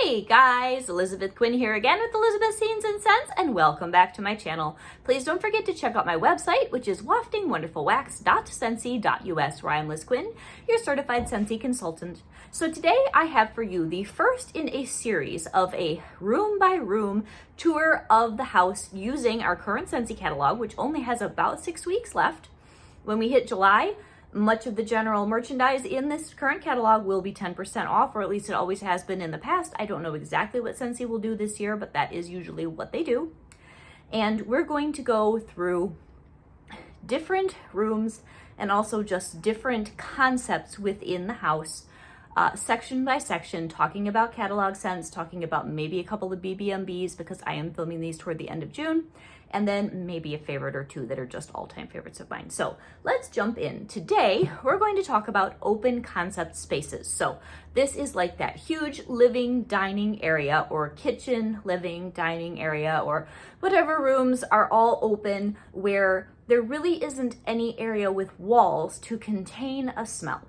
Hey guys, Elizabeth Quinn here again with Elizabeth Scenes and Scents, and welcome back to my channel. Please don't forget to check out my website, which is waftingwonderfulwax.scentsy.us, where I'm Liz Quinn, your certified Scentsy consultant. So today I have for you the first in a series of a room-by-room tour of the house using our current Scentsy catalog, which only has about 6 weeks left. When we hit July, much of the general merchandise in this current catalog will be 10% off, or at least it always has been in the past. I don't know exactly what Scentsy will do this year, but that is usually what they do. And we're going to go through different rooms and also just different concepts within the house, section by section, talking about catalog scents, talking about maybe a couple of BBMBs because I am filming these toward the end of June, and then maybe a favorite or two that are just all-time favorites of mine. So let's jump in. Today, we're going to talk about open concept spaces. So this is like that huge living, dining area, or kitchen, living, dining area, or whatever rooms are all open where there really isn't any area with walls to contain a smell.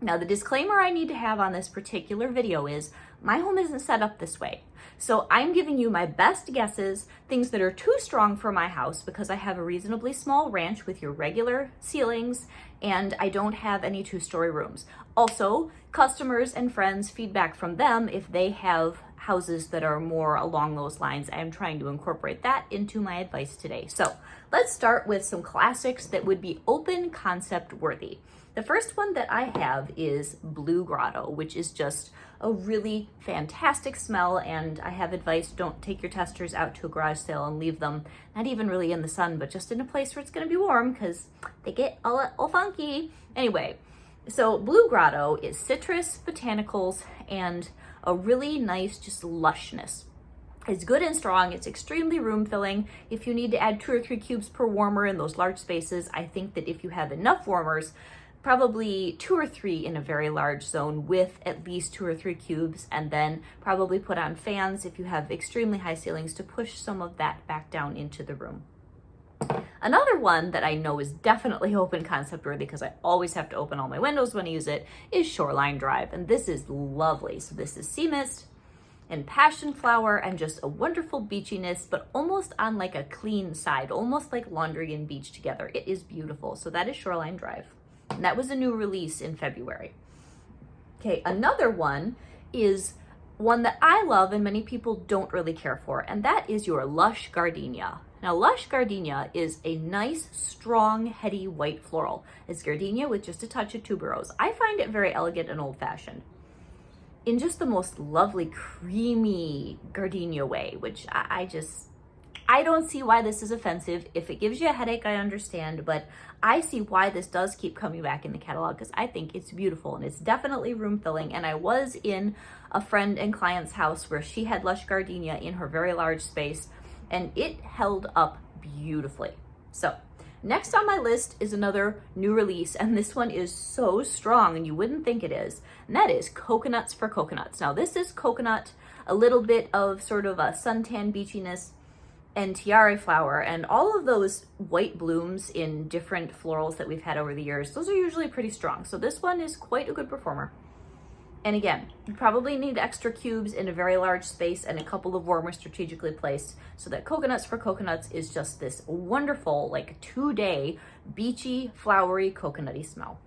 Now, the disclaimer I need to have on this particular video is my home isn't set up this way. So I'm giving you my best guesses, things that are too strong for my house because I have a reasonably small ranch with your regular ceilings and I don't have any 2-story rooms. Also, customers and friends, feedback from them if they have houses that are more along those lines. I'm trying to incorporate that into my advice today. So let's start with some classics that would be open concept worthy. The first one that I have is Blue Grotto, which is just a really fantastic smell, and I have advice: don't take your testers out to a garage sale and leave them, not even really in the sun, but just in a place where it's gonna be warm because they get all funky. Anyway, so Blue Grotto is citrus, botanicals, and a really nice just lushness. It's good and strong. It's extremely room filling. If you need to add 2 or 3 cubes per warmer in those large spaces, I think that if you have enough warmers, probably 2 or 3 in a very large zone with at least 2 or 3 cubes, and then probably put on fans if you have extremely high ceilings to push some of that back down into the room. Another one that I know is definitely open concept worthy because I always have to open all my windows when I use it is Shoreline Drive, and this is lovely. So this is sea mist and passion flower and just a wonderful beachiness, but almost on like a clean side, almost like laundry and beach together. It is beautiful. So that is Shoreline Drive. And that was a new release in February. Okay, another one is one that I love and many people don't really care for, and that is your Lush Gardenia. Now, Lush Gardenia is a nice, strong, heady white floral. It's gardenia with just a touch of tuberose. I find it very elegant and old-fashioned in just the most lovely, creamy gardenia way, which I don't see why this is offensive. If it gives you a headache, I understand, but I see why this does keep coming back in the catalog because I think it's beautiful and it's definitely room filling. And I was in a friend and client's house where she had Lush Gardenia in her very large space and it held up beautifully. So next on my list is another new release, and this one is so strong and you wouldn't think it is, and that is Coconuts for Coconuts. Now this is coconut, a little bit of sort of a suntan beachiness, and tiare flower, and all of those white blooms in different florals that we've had over the years. Those are usually pretty strong. So this one is quite a good performer. And again, you probably need extra cubes in a very large space and a couple of warmers strategically placed so that Coconuts for Coconuts is just this wonderful, like 2-day, beachy, flowery, coconutty smell.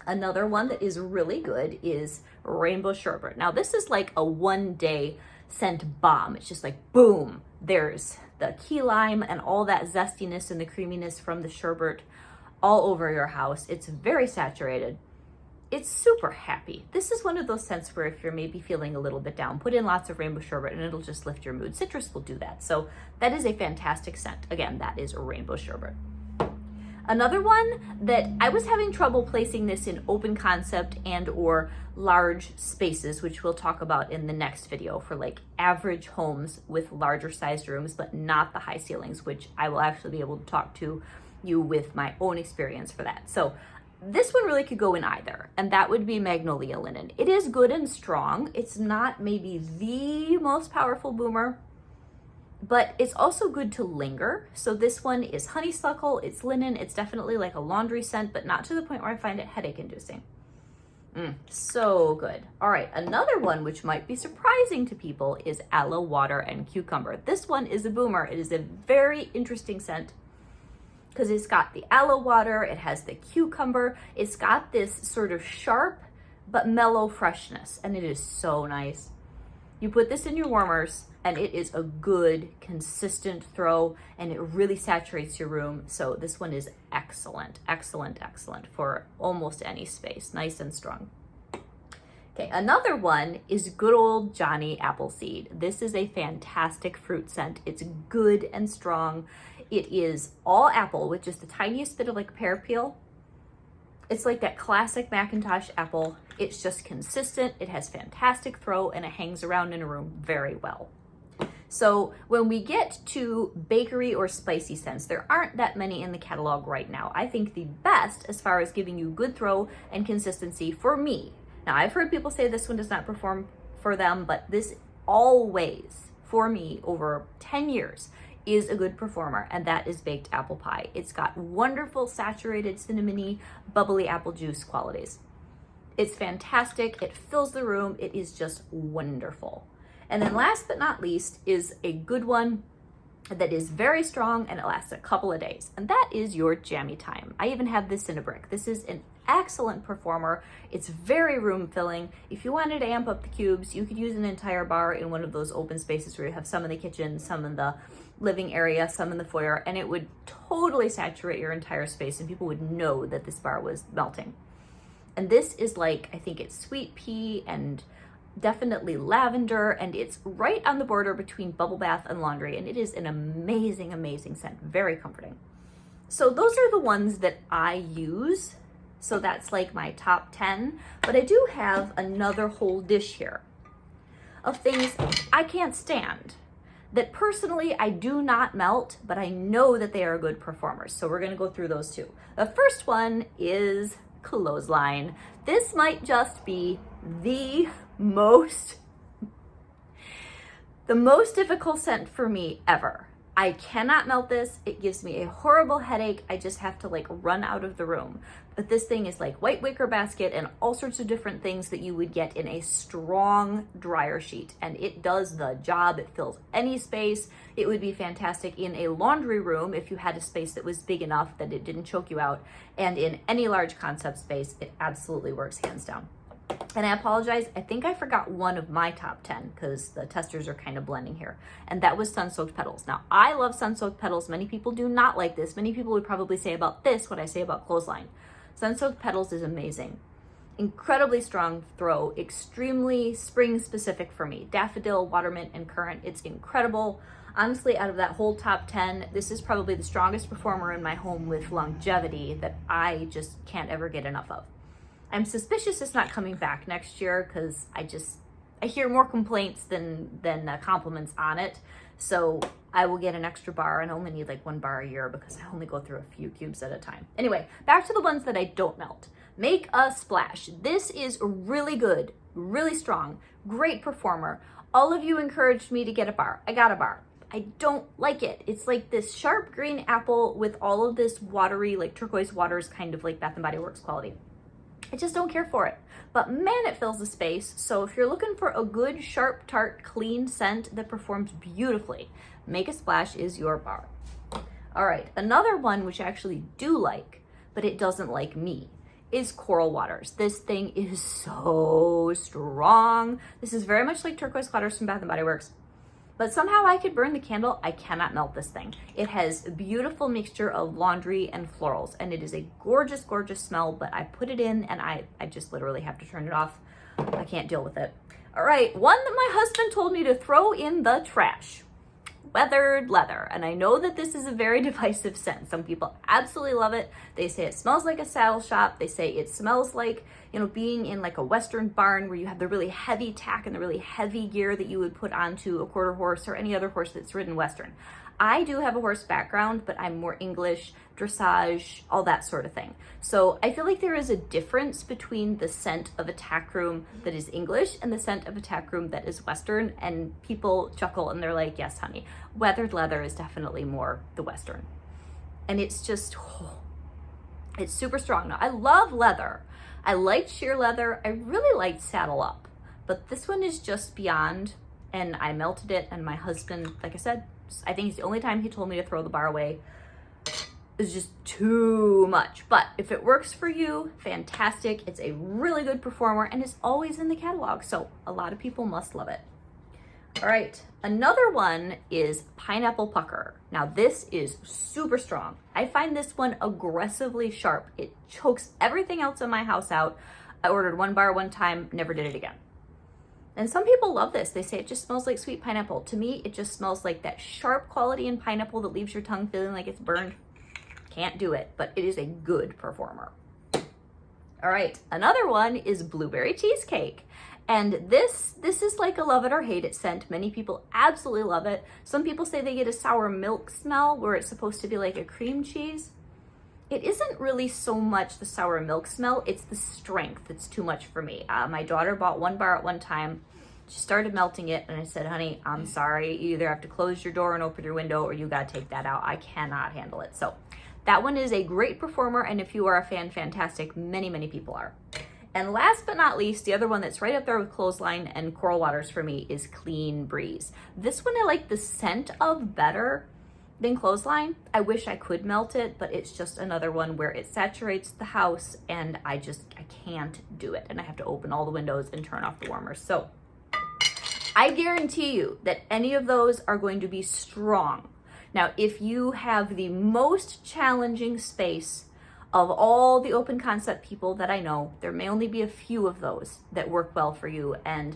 Another one that is really good is Rainbow Sherbet. Now this is like a 1-day scent bomb. It's just like, boom, there's the key lime and all that zestiness and the creaminess from the sherbet all over your house. It's very saturated. It's super happy. This is one of those scents where if you're maybe feeling a little bit down, put in lots of Rainbow Sherbet and it'll just lift your mood. Citrus will do that. So that is a fantastic scent. Again, that is Rainbow Sherbet. Another one that I was having trouble placing this in open concept and or large spaces, which we'll talk about in the next video for like average homes with larger sized rooms, but not the high ceilings, which I will actually be able to talk to you with my own experience for that. So this one really could go in either, and that would be Magnolia Linen. It is good and strong. It's not maybe the most powerful boomer, but it's also good to linger. So this one is honeysuckle, it's linen, it's definitely like a laundry scent, but not to the point where I find it headache inducing. So good. All right, another one which might be surprising to people is aloe water and cucumber. This one is a boomer. It is a very interesting scent because it's got the aloe water, it has the cucumber, it's got this sort of sharp but mellow freshness, and it is so nice. You put this in your warmers and it is a good, consistent throw, and it really saturates your room. So this one is excellent, excellent, excellent for almost any space, nice and strong. Okay, another one is good old Johnny Appleseed. This is a fantastic fruit scent. It's good and strong. It is all apple with just the tiniest bit of like pear peel. It's like that classic Macintosh apple. It's just consistent. It has fantastic throw, and it hangs around in a room very well. So when we get to bakery or spicy scents, there aren't that many in the catalog right now. I think the best as far as giving you good throw and consistency for me. Now, I've heard people say this one does not perform for them, but this always, for me, over 10 years, is a good performer, and that is baked apple pie. It's got wonderful saturated cinnamony, bubbly apple juice qualities. It's fantastic. It fills the room. It is just wonderful. And then last but not least is a good one that is very strong and it lasts a couple of days, and that is your Jammy Time. I even have this in a brick. This is an excellent performer. It's very room filling. If you wanted to amp up the cubes, you could use an entire bar in one of those open spaces where you have some in the kitchen, some in the living area, some in the foyer, and it would totally saturate your entire space and people would know that this bar was melting. And this is like, I think it's sweet pea and definitely lavender, and it's right on the border between bubble bath and laundry, and it is an amazing, amazing scent. Very comforting. So those are the ones that I use. So that's like my top 10, but I do have another whole dish here of things I can't stand that personally I do not melt, but I know that they are good performers. So we're gonna go through those two. The first one is Clothesline. This might just be the most difficult scent for me ever. I cannot melt this. It gives me a horrible headache. I just have to like run out of the room. But this thing is like white wicker basket and all sorts of different things that you would get in a strong dryer sheet. And it does the job. It fills any space. It would be fantastic in a laundry room if you had a space that was big enough that it didn't choke you out. And in any large concept space, it absolutely works hands down. And I apologize, I think I forgot one of my top 10 because the testers are kind of blending here. And that was Sunsoaked Petals. Now, I love Sunsoaked Petals. Many people do not like this. Many people would probably say about this what I say about Clothesline. Sunsoaked Petals is amazing. Incredibly strong throw, extremely spring specific for me. Daffodil, watermint, and currant. It's incredible. Honestly, out of that whole top 10, this is probably the strongest performer in my home with longevity that I just can't ever get enough of. I'm suspicious it's not coming back next year because I hear more complaints than compliments on it. So I will get an extra bar and only need like one bar a year because I only go through a few cubes at a time. Anyway, back to the ones that I don't melt. Make a Splash. This is really good, really strong, great performer. All of you encouraged me to get a bar. I got a bar. I don't like it. It's like this sharp green apple with all of this watery, like turquoise waters, kind of like Bath & Body Works quality. I just don't care for it. But man, it fills the space. So if you're looking for a good, sharp, tart, clean scent that performs beautifully, Make a Splash is your bar. All right, another one which I actually do like, but it doesn't like me, is Coral Waters. This thing is so strong. This is very much like turquoise waters from Bath & Body Works. But somehow I could burn the candle. I cannot melt this thing. It has a beautiful mixture of laundry and florals, and it is a gorgeous, gorgeous smell, but I put it in and I just literally have to turn it off. I can't deal with it. All right, one that my husband told me to throw in the trash. Weathered Leather. And I know that this is a very divisive scent. Some people absolutely love it. They say it smells like a saddle shop. They say it smells like, you know, being in like a Western barn where you have the really heavy tack and the really heavy gear that you would put onto a quarter horse or any other horse that's ridden Western. I do have a horse background, but I'm more English, dressage, all that sort of thing. So I feel like there is a difference between the scent of a tack room that is English and the scent of a tack room that is Western, and people chuckle and they're like, yes, honey, Weathered Leather is definitely more the Western. And it's just, it's super strong. Now, I love leather, I liked sheer leather. I really liked saddle up, but this one is just beyond, and I melted it, and my husband, like I said, I think it's the only time he told me to throw the bar away. It's just too much. But if it works for you, fantastic. It's a really good performer and it's always in the catalog. So a lot of people must love it. All right, another one is Pineapple Pucker. Now this is super strong. I find this one aggressively sharp. It chokes everything else in my house out. I ordered one bar one time, never did it again. And some people love this. They say it just smells like sweet pineapple. To me, it just smells like that sharp quality in pineapple that leaves your tongue feeling like it's burned. Can't do it, but it is a good performer. All right, another one is Blueberry Cheesecake. And this is like a love it or hate it scent. Many people absolutely love it. Some people say they get a sour milk smell where it's supposed to be like a cream cheese. It isn't really so much the sour milk smell, it's the strength that's too much for me. My daughter bought one bar at one time. She started melting it and I said, honey, I'm sorry. You either have to close your door and open your window or you gotta take that out. I cannot handle it. So that one is a great performer, and if you are a fan, fantastic. Many, many people are. And last but not least, the other one that's right up there with Clothesline and Coral Waters for me is Clean Breeze. This one I like the scent of better than Clothesline. I wish I could melt it, but it's just another one where it saturates the house and I can't do it. And I have to open all the windows and turn off the warmers. So I guarantee you that any of those are going to be strong. Now, if you have the most challenging space of all the open concept people that I know, there may only be a few of those that work well for you. And,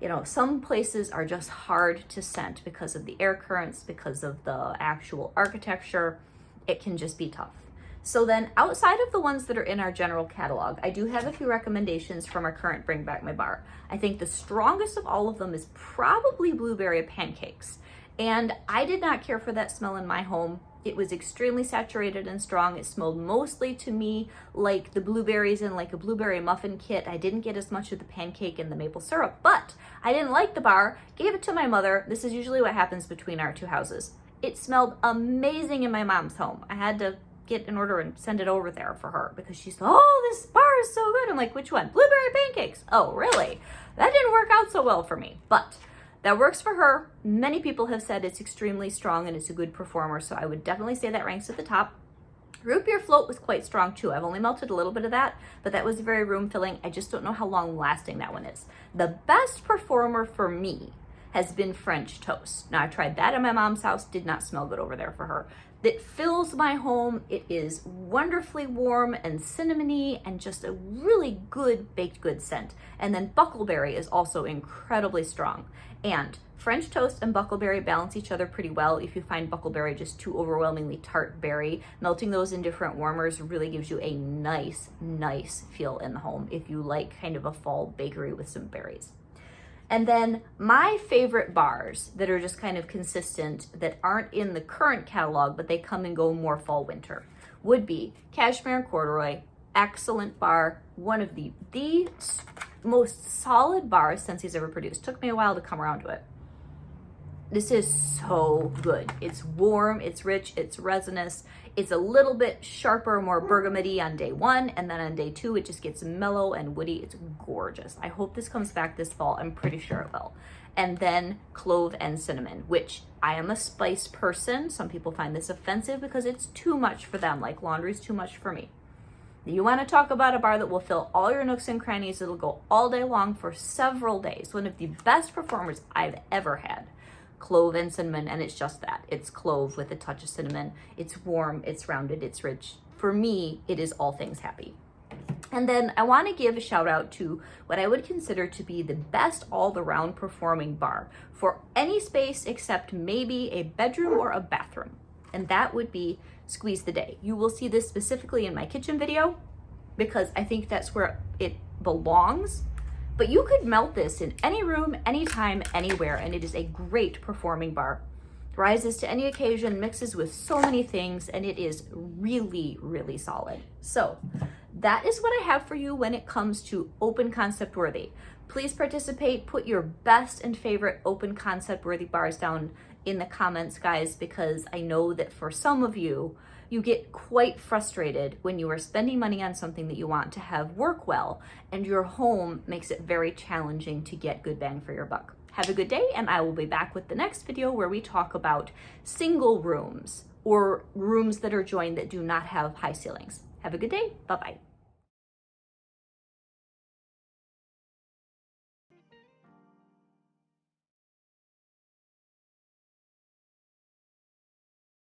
you know, some places are just hard to scent because of the air currents, because of the actual architecture. It can just be tough. So then outside of the ones that are in our general catalog, I do have a few recommendations from our current Bring Back My Bar. I think the strongest of all of them is probably Blueberry Pancakes. And I did not care for that smell in my home. It was extremely saturated and strong. It smelled mostly to me like the blueberries in like a blueberry muffin kit. I didn't get as much of the pancake and the maple syrup, but I didn't like the bar, gave it to my mother. This is usually what happens between our two houses. It smelled amazing in my mom's home. I had to get an order and send it over there for her because she said, oh, this bar is so good. I'm like, which one? Blueberry Pancakes. Oh, really? That didn't work out so well for me, but that works for her. Many people have said it's extremely strong and it's a good performer, so I would definitely say that ranks at the top. Root Beer Float was quite strong too. I've only melted a little bit of that, but that was very room filling. I just don't know how long lasting that one is. The best performer for me has been French Toast. Now I tried that at my mom's house, did not smell good over there for her. It fills my home. It is wonderfully warm and cinnamony and just a really good baked good scent. And then Buckleberry is also incredibly strong. And French Toast and Buckleberry balance each other pretty well. If you find Buckleberry just too overwhelmingly tart berry, melting those in different warmers really gives you a nice feel in the home if you like kind of a fall bakery with some berries. And then my favorite bars that are just kind of consistent that aren't in the current catalog, but they come and go more fall winter, would be Cashmere and Corduroy. Excellent bar. One of the most solid bars Scentsi's ever produced. Took me a while to come around to it. This is so good. It's warm, it's rich, it's resinous. It's a little bit sharper, more bergamoty on day one, and then on day two, it just gets mellow and woody. It's gorgeous. I hope this comes back this fall. I'm pretty sure it will. And then Clove and Cinnamon, which I am a spice person. Some people find this offensive because it's too much for them, like laundry's too much for me. You want to talk about a bar that will fill all your nooks and crannies. It'll go all day long for several days. One of the best performers I've ever had. Clove and cinnamon, and it's just that. It's clove with a touch of cinnamon. It's warm, it's rounded, it's rich. For me, it is all things happy. And then I want to give a shout out to what I would consider to be the best all-around performing bar for any space except maybe a bedroom or a bathroom. And that would be Squeeze the Day. You will see this specifically in my kitchen video because I think that's where it belongs. But you could melt this in any room, anytime, anywhere, and it is a great performing bar. Rises to any occasion, mixes with so many things, and it is really solid. So that is what I have for you when it comes to open concept worthy. Please participate, put your best and favorite open concept worthy bars down in the comments, guys, because I know that for some of you, You get quite frustrated when you are spending money on something that you want to have work well, and your home makes it very challenging to get good bang for your buck. Have a good day, and I will be back with the next video where we talk about single rooms or rooms that are joined that do not have high ceilings. Have a good day. Bye-bye.